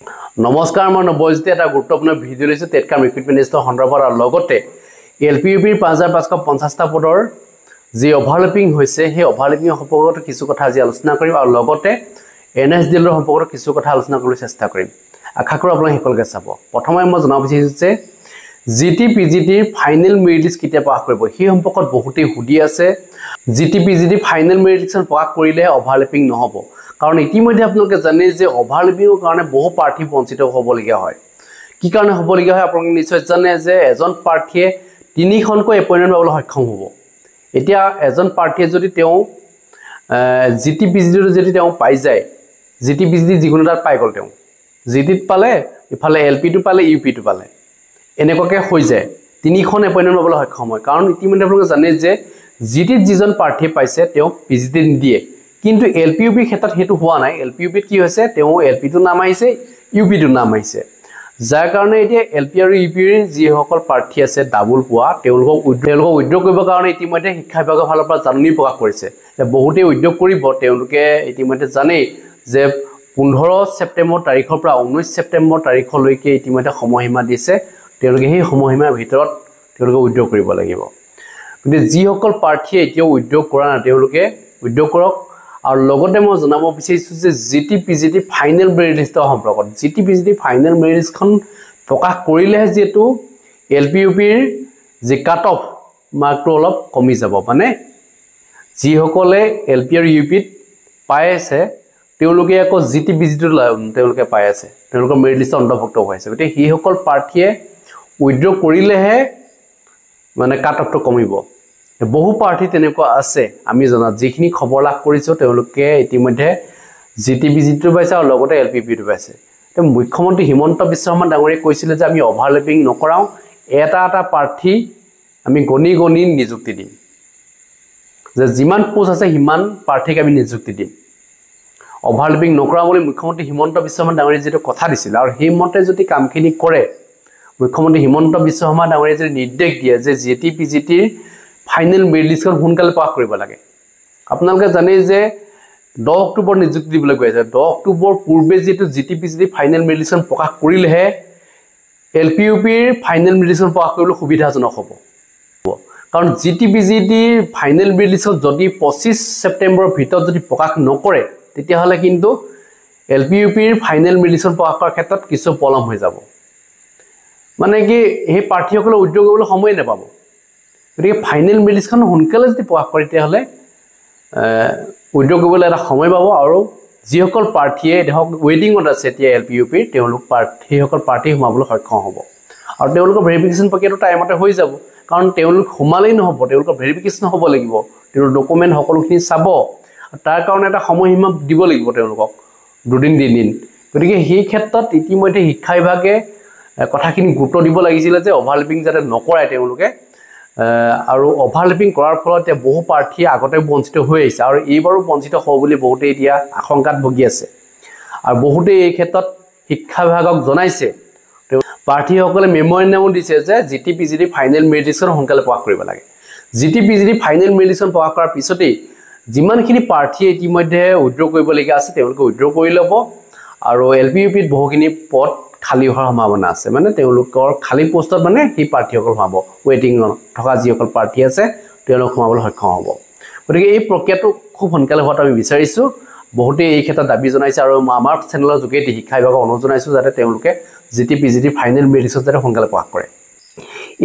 নমস্কাৰ মই নবজ্যোতি এটা গুৰুত্বপূৰ্ণ ভিডিঅ' লৈছো টেটকাম ৰিক্ৰুটমেণ্ট লিষ্টৰ সন্দৰ্ভত আৰু লগতে এলপিইউপিৰ 5550টা পদৰ যি অভাৰলেপিং হৈছে সেই অভাৰলেপিং সম্পৰ্কত কিছু কথা আজি আলোচনা কৰিম আৰু লগতে এনএছডিএলৰ সম্পৰ্কত কিছু কথা আলোচনা কৰিবলৈ চেষ্টা কৰিম আশা কৰোঁ আপোনালোকে সকলোকে চাব প্ৰথমে মই জনাব বিচাৰিছো যে জিটিপিজিটিৰ ফাইনেল মেৰিট লিষ্ট কেতিয়া প্ৰকাশ কৰিব সেই সম্পৰ্কত বহুতেই সুধি আছে জিটিপিজিটি ফাইনেল মেৰিট লিষ্ট প্ৰকাশ কৰিলে অভাৰলেপিং নহব কাৰণ ইতিমধ্যে আপোনালোকে জানে যে অভাৰলেপিংৰ কাৰণে বহু প্ৰাৰ্থী বঞ্চিত হ'বলগীয়া হয় কি কাৰণে হ'বলগীয়া হয় আপোনালোকে নিশ্চয় জানে যে এজন প্ৰাৰ্থীয়ে তিনিখনকৈ এপইণ্টমেণ্ট পাবলৈ সক্ষম হ'ব এতিয়া এজন প্ৰাৰ্থীয়ে যদি তেওঁ জিটিপিজিটিৰ যদি তেওঁ পাই যায় জিটিপিজিটি যিকোনো তাত পাই গ'ল তেওঁ জিটিত পালে ইফালে এলপিটো পালে ইউপিটো পালে এনেকুৱাকৈ হৈ যায় তিনিখন এপইণ্টমেণ্ট পাবলৈ সক্ষম হয় কাৰণ ইতিমধ্যে আপোনালোকে জানে যে জিটিত যিজন প্ৰাৰ্থীয়ে পাইছে তেওঁ পিজিটি নিদিয়ে কিন্তু এলপিইউপিৰ ক্ষেত্ৰত হেতু হোৱা নাই এলপিইউপিত কি হৈছে তেওঁ এলপিটো নাম আহিছে ইউপিটো নাম আহিছে যাৰ কাৰণে এতিয়া এলপি আৰু ইউপিৰ যিসকল প্ৰাৰ্থী আছে ডাবল পোৱা তেওঁলোকক উদ্যোগ কৰিবৰ কাৰণে ইতিমধ্যে শিক্ষা বিভাগৰ ফালৰ পৰা জাননী প্ৰকাশ কৰিছে বহুতে উদ্যোগ কৰিব তেওঁলোকে ইতিমধ্যে জানে যে 15 ছেপ্টেম্বৰ তাৰিখৰ পৰা 19 ছেপ্টেম্বৰ তাৰিখলৈকে ইতিমধ্যে সময়সীমা দিছে তেওঁলোকে সেই সময়সীমাৰ ভিতৰত তেওঁলোকে উদ্যোগ কৰিব লাগিব কিন্তু যিসকল প্ৰাৰ্থীয়ে এতিয়াও উদ্যোগ কৰা নাই তেওঁলোকে উদ্যোগ কৰক আৰু লগতে মই জনাব বিচাৰিছো যে জিটিপিজিটি ফাইনেল মেৰিট লিষ্টৰ সম্পৰ্কত জিটিপিজিটি ফাইনেল মেৰিট লিষ্টখন প্ৰকাশ কৰিলেহে যেটো এলপিইউপিৰ যে কাট অফ মাৰ্কটো অলপ কমি যাব মানে যিসকলে এলপি আৰু ইউপিত পাই আছে তেওঁলোকে আকৌ জিটিপিজিটি তেওঁলোকে পাই আছে তেওঁলোকৰ মেৰিট লিষ্টত অন্তৰ্ভুক্ত হৈ আছে গতিকে সেইসকল প্ৰাৰ্থীয়ে উইথড্ৰ কৰিলেহে মানে কাট অফটো কমিব বহু প্ৰাৰ্থী তেনেকুৱা আছে আমি জনা যিখিনি খবৰ লাভ কৰিছো তেওঁলোকে ইতিমধ্যে জিটিপিজিটিটো পাইছে আৰু লগতে এলপিইউপিটো পাইছে তে মুখ্যমন্ত্ৰী হিমন্ত বিশ্ব শৰ্মা ডাঙৰীয়ে কৈছিলে যে আমি অভাৰলেপিং নকৰাও এটা প্ৰাৰ্থী আমি গণি নিযুক্তি দিম যে যিমান পোষ্ট আছে হিমান প্ৰাৰ্থীক আমি নিযুক্তি দিম অভাৰলেপিং নকৰা বুলি মুখ্যমন্ত্ৰী হিমন্ত বিশ্ব শৰ্মা ডাঙৰীয়ে যেটো কথা দিছিল আৰু সেই মতে যদি কামখিনি কৰে মুখ্যমন্ত্ৰী হিমন্ত বিশ্ব শৰ্মা ডাঙৰীয়ে যদি নিৰ্দেশ দিয়ে যে জিটিপিজিটিৰ ফাইনেল মেৰিট লিষ্টখন সোনকালে প্ৰকাশ কৰিব লাগে আপোনালোকে জানে যে 10 অক্টোবৰ নিযুক্তি দিবলৈ গৈ আছে 10 অক্টোবৰ পূৰ্বে যেটো জিটিপিজিটি ফাইনেল মেৰিট লিষ্টখন প্ৰকাশ কৰিলেহে এলপিইউপিৰ ফাইনেল মেৰিট লিষ্টখন প্ৰকাশ কৰিবলৈ সুবিধাজনক হ'ব কাৰণ জিটিপিজিটিৰ ফাইনেল মেৰিট লিষ্টখন যদি 25 ছেপ্টেম্বৰৰ ভিতৰত যদি প্ৰকাশ নকৰে তেতিয়াহলে কিন্তু এলপিইউপিৰ ফাইনেল মেৰিট লিষ্টখন প্ৰকাশ কৰাৰ ক্ষেত্ৰত কিছু পলম হৈ যাব মানে কি এই প্ৰাৰ্থীসকলে উদ্যোগ কৰিবলৈ সময় নাপাব গতিকে ফাইনেল মেৰিট লিষ্টখন সোনকালে যদি প্ৰকাশ কৰে তেতিয়াহলে উদ্যোগ কৰিবলৈ এটা সময় পাব আৰু যিসকল প্ৰাৰ্থীয়ে দেখক ৱেটিঙত আছে এতিয়া এলপিইউপিৰ তেওঁলোক প্ৰাৰ্থীসকল প্ৰাৰ্থী সোমাবলৈ সক্ষম হ'ব আৰু তেওঁলোকৰ ভেৰিফিকেশ্যন প্ৰক্ৰিয়াটো টাইমতে হৈ যাব কাৰণ তেওঁলোক সোমালেই নহ'ব তেওঁলোকৰ ভেৰিফিকেশ্যন হ'ব লাগিব তেওঁলোকৰ ডকুমেণ্ট সকলোখিনি চাব তাৰ কাৰণে এটা সময়সীমা দিব লাগিব তেওঁলোকক দুদিন তিনিদিন গতিকে সেই ক্ষেত্ৰত ইতিমধ্যে শিক্ষা বিভাগে কথাখিনি গুৰুত্ব দিব লাগিছিল যে অভাৰলেপিং যাতে নকৰাই তেওঁলোকে আৰু অভাৰলেপিং কৰাৰ ফলত এতিয়া বহু প্ৰাৰ্থী আগতে বঞ্চিত হৈ আহিছে আৰু এইবাৰো বঞ্চিত হ'ব বুলি বহুতে এতিয়া আশংকাত ভুগি আছে আৰু বহুতে এই ক্ষেত্ৰত শিক্ষা বিভাগক জনাইছে প্ৰাৰ্থীসকলে মেমৰেণ্ডামো দিছে যে জিটিপিজিটি ফাইনেল মেৰিট লিষ্টখন সোনকালে প্ৰকাশ কৰিব লাগে জিটিপিজিটি ফাইনেল মেৰিট লিষ্টখন প্ৰকাশ কৰাৰ পিছতেই যিমানখিনি প্ৰাৰ্থীয়ে ইতিমধ্যে উইথড্ৰ কৰিবলগীয়া আছে তেওঁলোকে উইথড্ৰ কৰি ল'ব আৰু এলপিইউপিত বহুখিনি পদ খালি হোৱাৰ সম্ভাৱনা আছে মানে তেওঁলোকৰ খালি পোষ্টত মানে সেই প্ৰাৰ্থীসকল সোমাব ৱেটিঙত থকা যিসকল প্ৰাৰ্থী আছে তেওঁলোক সোমাবলৈ সক্ষম হ'ব গতিকে এই প্ৰক্ৰিয়াটো খুব সোনকালে হোৱাটো আমি বিচাৰিছো বহুতে এই ক্ষেত্ৰত দাবী জনাইছে আৰু আমাৰ চেনেলৰ যোগেদি শিক্ষা বিভাগক অনুৰোধ জনাইছো যাতে তেওঁলোকে জিটিপিজিটি ফাইনেল মেৰিট লিষ্টত যাতে সোনকালে প্ৰকাশ কৰে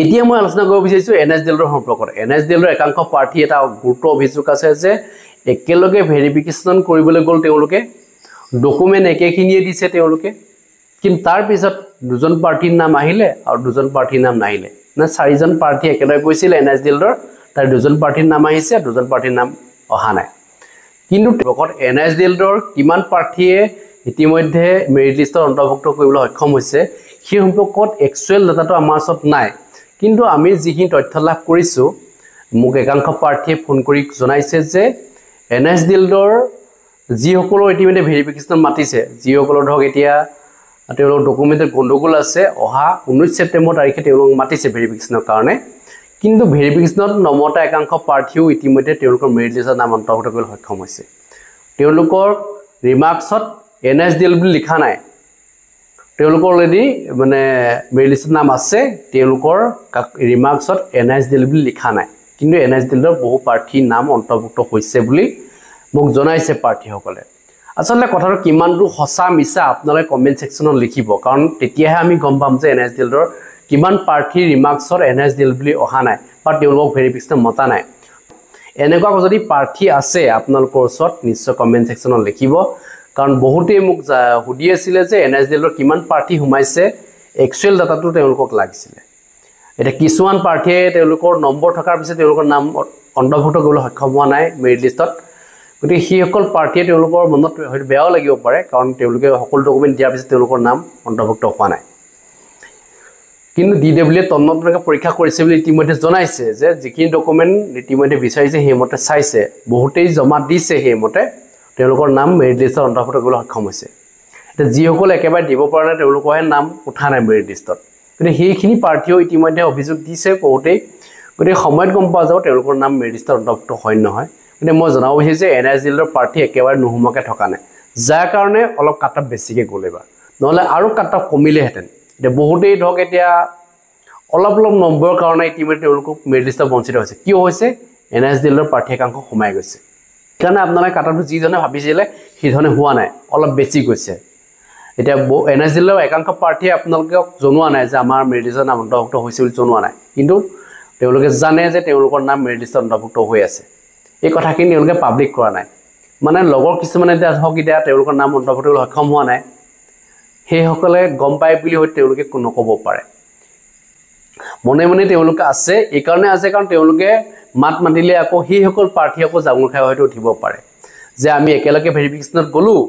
এতিয়া মই আলোচনা কৰিব বিচাৰিছো এনএছডিএলৰ সম্পৰ্কত এনএছডিএলৰ একাংশ প্ৰাৰ্থী এটা গুৰুত্ব অভিযোগ আছে যে একেলগে ভেৰিফিকেশ্যন কৰিবলৈ গ'ল তেওঁলোকে ডকুমেণ্ট একেখিনিয়ে দিছে তেওঁলোকে কিন্তু তাৰ পিছত দুজন প্ৰাৰ্থীৰ নাম আহিলে আৰু দুজন প্ৰাৰ্থীৰ নাম নাহিলে না চাৰিজন প্ৰাৰ্থী একেলগে গৈছিল এনএছডিএলৰ তাৰ দুজন প্ৰাৰ্থীৰ নাম আহিছে দুজন প্ৰাৰ্থীৰ নাম অহা নাই কিন্তু লগত এনএছডিএলৰ কিমান প্ৰাৰ্থীয়ে ইতিমধ্যে মেৰিট লিষ্টত অন্তৰ্ভুক্ত কৰিবলৈ সক্ষম হৈছে সেই সম্পৰ্কত একচুৱেল ডাটাটো আমাৰ ওচৰত নাই কিন্তু আমি যিখিনি তথ্য লাভ কৰিছো মোক একাংশ প্ৰাৰ্থীয়ে ফোন কৰি জনাইছে যে এনএছডিএলৰ যিসকলৰ ইতিমধ্যে ভেৰিফিকেশ্যন মাতিছে যিসকলৰ ধৰক এতিয়া তেওঁলোকৰ ডকুমেণ্টৰ গণ্ডগোল আছে অহা 19 ছেপ্টেম্বৰ তাৰিখে তেওঁলোক মাতিছে ভেৰিফিকেশ্যনৰ কাৰণে কিন্তু ভেৰিফিকেশ্যনত নমতা একাংশ প্ৰাৰ্থীও ইতিমধ্যে তেওঁলোকৰ মেৰিট লিষ্টত নাম অন্তৰ্ভুক্ত কৰিবলৈ সক্ষম হৈছে তেওঁলোকৰ ৰিমাৰ্কছত এনএছডিএল বুলি লিখা নাই তেওঁলোকৰ অলৰেডি মানে মেৰিট লিষ্টত নাম আছে, তেওঁলোকৰ ৰিমাৰ্কছত NSDL বুলি লিখা নাই, কিন্তু NSDLৰ বহু প্ৰাৰ্থীৰ নাম অন্তৰ্ভুক্ত হৈছে বুলি মোক জনাইছে প্ৰাৰ্থীসকলে। আচলতে কথাটো কিমান দূৰ সঁচা মিছা আপোনালোকে কমেণ্ট ছেকশ্যনত লিখিব, কাৰণ তেতিয়াহে আমি গম পাম যে NSDLৰ কিমান প্ৰাৰ্থীৰ ৰিমাৰ্কছত NSDL বুলি অহা নাই বা তেওঁলোকক ভেৰিফিকেশ্যন মতা নাই। এনেকুৱা যদি প্ৰাৰ্থী আছে আপোনালোকৰ ওচৰত নিশ্চয় কমেণ্ট ছেকশ্যনত লিখিব, কাৰণ বহুতেই মোক সুধি আছিলে যে NSDLৰ কিমান প্ৰাৰ্থী সোমাইছে, একচুৱেল ডাটাটো তেওঁলোকক লাগিছিলে। এতিয়া কিছুমান প্ৰাৰ্থীয়ে তেওঁলোকৰ নম্বৰ থকাৰ পিছত তেওঁলোকৰ নাম অন্তৰ্ভুক্ত কৰিবলৈ সক্ষম হোৱা নাই মেৰিট লিষ্টত, গতিকে সেইসকল প্ৰাৰ্থীয়ে তেওঁলোকৰ মনত হয়তো বেয়াও লাগিব পাৰে, কাৰণ তেওঁলোকে সকলো ডকুমেণ্ট দিয়াৰ পিছত তেওঁলোকৰ নাম অন্তৰ্ভুক্ত হোৱা নাই। কিন্তু DWয়ে তন্নতভাৱে পৰীক্ষা কৰিছে বুলি ইতিমধ্যে জনাইছে যে যিখিনি ডকুমেণ্ট ইতিমধ্যে বিচাৰিছে সেইমতে চাইছে, বহুতেই জমা দিছে, সেইমতে তেওঁলোকৰ নাম মেৰিট লিষ্টত অন্তৰ্ভুক্ত কৰিবলৈ সক্ষম হৈছে। এতিয়া যিসকলে একেবাৰে দিব পৰা নাই তেওঁলোকৰহে নাম উঠা নাই মেৰিট লিষ্টত, গতিকে সেইখিনি প্ৰাৰ্থীয়েও ইতিমধ্যে অভিযোগ দিছে বহুতেই, গতিকে সময়ত গম পোৱা যাব তেওঁলোকৰ নাম মেৰিট লিষ্টত অন্তৰ্ভুক্ত হয় নহয়। কিন্তু মই জনাব বিচাৰিছোঁ যে NSDLৰ প্ৰাৰ্থী একেবাৰে নোহোমাকৈ থকা নাই, যাৰ কাৰণে অলপ কাট অফ বেছিকৈ গ'ল এইবাৰ, নহ'লে আৰু কাট অফ কমিলেহেঁতেন। এতিয়া বহুতেই ধৰক এতিয়া অলপ নম্বৰৰ কাৰণে ইতিমধ্যে তেওঁলোকক মেৰিট লিষ্টত বঞ্চিত হৈছে। কিয় হৈছে? NSDLৰ প্ৰাৰ্থী একাংশ সোমাই গৈছে, সেইকাৰণে আপোনালোকে কাট অফটো যিধৰণে ভাবিছিলে সেইধৰণে হোৱা নাই, অলপ বেছি গৈছে। এতিয়া NSDLৰ একাংশ প্ৰাৰ্থীয়ে আপোনালোকক জনোৱা নাই যে আমাৰ মেৰিট লিষ্টৰ নাম অন্তৰ্ভুক্ত হৈছে বুলি জনোৱা নাই, কিন্তু তেওঁলোকে জানে যে তেওঁলোকৰ নাম মেৰিট লিষ্টত অন্তৰ্ভুক্ত হৈ আছে। এই কথাখিনি তেওঁলোকে পাব্লিক কৰা নাই, মানে লগৰ কিছুমানে এতিয়া ধৰক এতিয়া তেওঁলোকৰ নাম অন্তৰ্ভুক্ত কৰিবলৈ সক্ষম হোৱা নাই, সেইসকলে গম পায় বুলি হয়তো তেওঁলোকে নক'ব পাৰে। মনে মনে তেওঁলোকে আছে, এইকাৰণে আছে কাৰণ তেওঁলোকে মাত মাতিলে আকৌ সেইসকল প্ৰাৰ্থী আকৌ জাঙুৰ খাই হয়তো উঠিব পাৰে যে আমি একেলগে ভেৰিফিকেশ্যনত গ'লোঁ,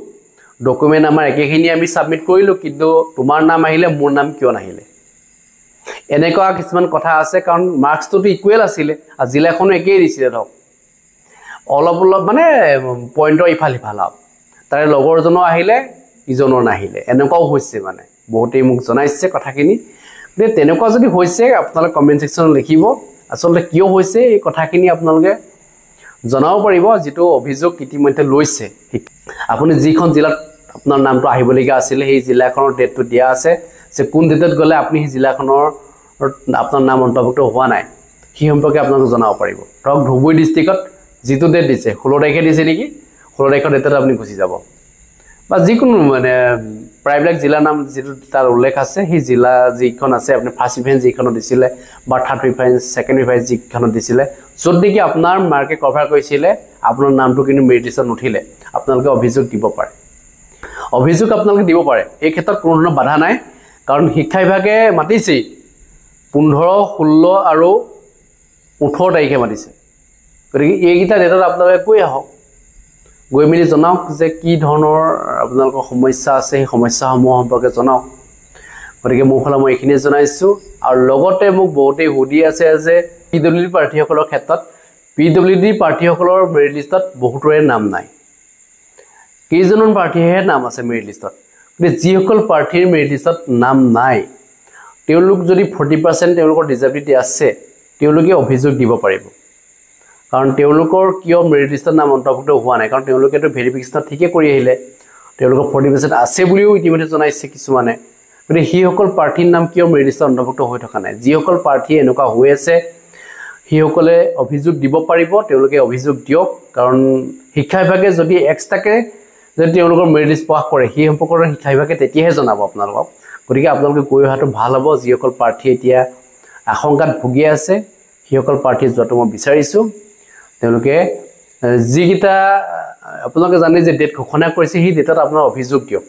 ডকুমেণ্ট আমাৰ একেখিনি আমি ছাবমিট কৰিলোঁ, কিন্তু তোমাৰ নাম আহিলে মোৰ নাম কিয় নাহিলে, এনেকুৱা কিছুমান কথা আছে। কাৰণ মাৰ্কছটোতো ইকুৱেল আছিলে আৰু জিলাখনো একেই দিছিলে, ধৰক অলপ মানে পইণ্টৰ ইফাল সিফাল আৰু তাৰে লগৰজনো আহিলে ইজনৰ নাহিলে, এনেকুৱাও হৈছে। মানে বহুতেই মোক জনাইছে কথাখিনি, গতিকে তেনেকুৱা যদি হৈছে আপোনালোকে কমেণ্ট ছেকশ্যনত লিখিব, আচলতে কিয় হৈছে এই কথাখিনি আপোনালোকে জনাব পাৰিব। যিটো অভিযোগ ইতিমধ্যে লৈছে, আপুনি যিখন জিলাত আপোনাৰ নামটো আহিবলগীয়া আছিলে সেই জিলাখনৰ ডেটটো দিয়া আছে যে কোন ডেটত গ'লে আপুনি সেই জিলাখনৰ আপোনাৰ নাম অন্তৰ্ভুক্ত হোৱা নাই সেই সম্পৰ্কে আপোনালোকে জনাব পাৰিব। ধৰক ধুবুৰী ডিষ্ট্ৰিক্টত যিটো ডেট দিছে 16 তাৰিখে দিছে নেকি, 16 তাৰিখৰ ডেটত আপুনি গুচি যাব, বা যিকোনো মানে প্ৰায়বিলাক জিলাৰ নাম যিটো তাৰ উল্লেখ আছে সেই জিলা যিখন আছে আপুনি ফাৰ্ষ্ট প্ৰিফাৰেঞ্চ যিখনত দিছিলে বা থাৰ্ড প্ৰিফাৰেঞ্চ ছেকেণ্ড প্ৰিফাৰেঞ্চ যিখনত দিছিলে, য'ত নেকি আপোনাৰ মাৰ্কে কভাৰ কৰিছিলে আপোনাৰ নামটো কিন্তু মেৰিট লিষ্টত নুঠিলে, আপোনালোকে অভিযোগ দিব পাৰে। অভিযোগ আপোনালোকে দিব পাৰে, এই ক্ষেত্ৰত কোনো ধৰণৰ বাধা নাই, কাৰণ শিক্ষা বিভাগে মাতিছেই 15, 16 আৰু 18 তাৰিখে মাতিছে। গতিকে এইকেইটা ডেটত আপোনালোকে গৈ আহক, গৈ মেলি জনাওক যে কি ধৰণৰ আপোনালোকৰ সমস্যা আছে, সেই সমস্যাসমূহ সম্পৰ্কে জনাওক। গতিকে মোৰ ফালে মই এইখিনিয়ে জনাইছোঁ। আৰু লগতে মোক বহুতেই সুধি আছে যে PWD প্ৰাৰ্থীসকলৰ ক্ষেত্ৰত, PWD প্ৰাৰ্থীসকলৰ মেৰিট লিষ্টত বহুতৰে নাম নাই, কেইজনমান প্ৰাৰ্থীহে নাম আছে মেৰিট লিষ্টত। গতিকে যিসকল প্ৰাৰ্থীৰ মেৰিট লিষ্টত নাম নাই তেওঁলোক যদি 40% তেওঁলোকৰ ডিজেবিলিটি আছে তেওঁলোকে অভিযোগ দিব পাৰিব, কাৰণ তেওঁলোকৰ কিয় মেৰিট লিষ্টত নাম অন্তৰ্ভুক্ত হোৱা নাই, কাৰণ তেওঁলোকেতো ভেৰিফিকেশ্যনত ঠিকে কৰি আহিলে, তেওঁলোকৰ 40% আছে বুলিও ইতিমধ্যে জনাইছে কিছুমানে। গতিকে সেইসকল প্ৰাৰ্থীৰ নাম কিয় মেৰিট লিষ্টত অন্তৰ্ভুক্ত হৈ থকা নাই, যিসকল প্ৰাৰ্থী এনেকুৱা হৈ আছে সেইসকলে অভিযোগ দিব পাৰিব, তেওঁলোকে অভিযোগ দিয়ক। কাৰণ শিক্ষা বিভাগে যদি এক্সট্ৰাকৈ যদি তেওঁলোকৰ মেৰিট লিষ্ট প্ৰকাশ কৰে সেই সম্পৰ্কত শিক্ষা বিভাগে তেতিয়াহে জনাব আপোনালোকক। গতিকে আপোনালোকে গৈ অহাটো ভাল হ'ব। যিসকল প্ৰাৰ্থী এতিয়া আশংকাত ভুগি আছে সেইসকল প্ৰাৰ্থী যোৱাটো মই বিচাৰিছোঁ। তেওঁলোকে যিকেইটা আপোনালোকে জানে যে ডেট ঘোষণা কৰিছে সেই ডেটত আপোনাৰ অভিযোগ দিয়ক,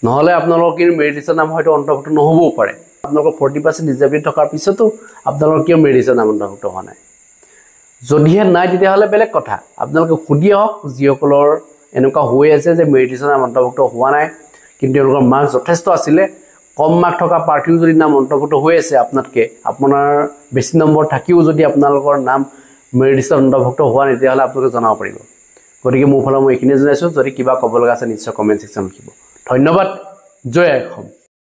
নহ'লে আপোনালোকৰ কিন্তু মেৰিট লিষ্টৰ নাম হয়তো অন্তৰ্ভুক্ত নহ'বও পাৰে। আপোনালোকৰ 40% ডিজেবিলিটি থকাৰ পিছতো আপোনালোকৰ কিয় মেৰিট লিষ্টৰ নাম অন্তৰ্ভুক্ত হোৱা নাই, যদিহে নাই তেতিয়াহ'লে বেলেগ কথা। আপোনালোকে সুধি আহক যিসকলৰ এনেকুৱা হৈ আছে যে মেৰিট লিষ্টৰ নাম অন্তৰ্ভুক্ত হোৱা নাই কিন্তু তেওঁলোকৰ মাৰ্কছ যথেষ্ট আছিলে, কম মাৰ্ক থকা প্ৰাৰ্থীও যদি নাম অন্তৰ্ভুক্ত হৈ আছে আপোনাতকৈ, আপোনাৰ বেছি নম্বৰ থাকিও যদি আপোনালোকৰ নাম মেৰিট লিষ্টত অন্তৰ্ভুক্ত হোৱা নাই তেতিয়াহ'লে আপোনালোকে জনাব পাৰিব। গতিকে মোৰ ফালে মই এইখিনিয়ে জনাইছোঁ। যদি কিবা ক'ব লগা আছে নিশ্চয় কমেণ্ট ছেকশ্যন লিখিব। ধন্যবাদ। জয় অসম।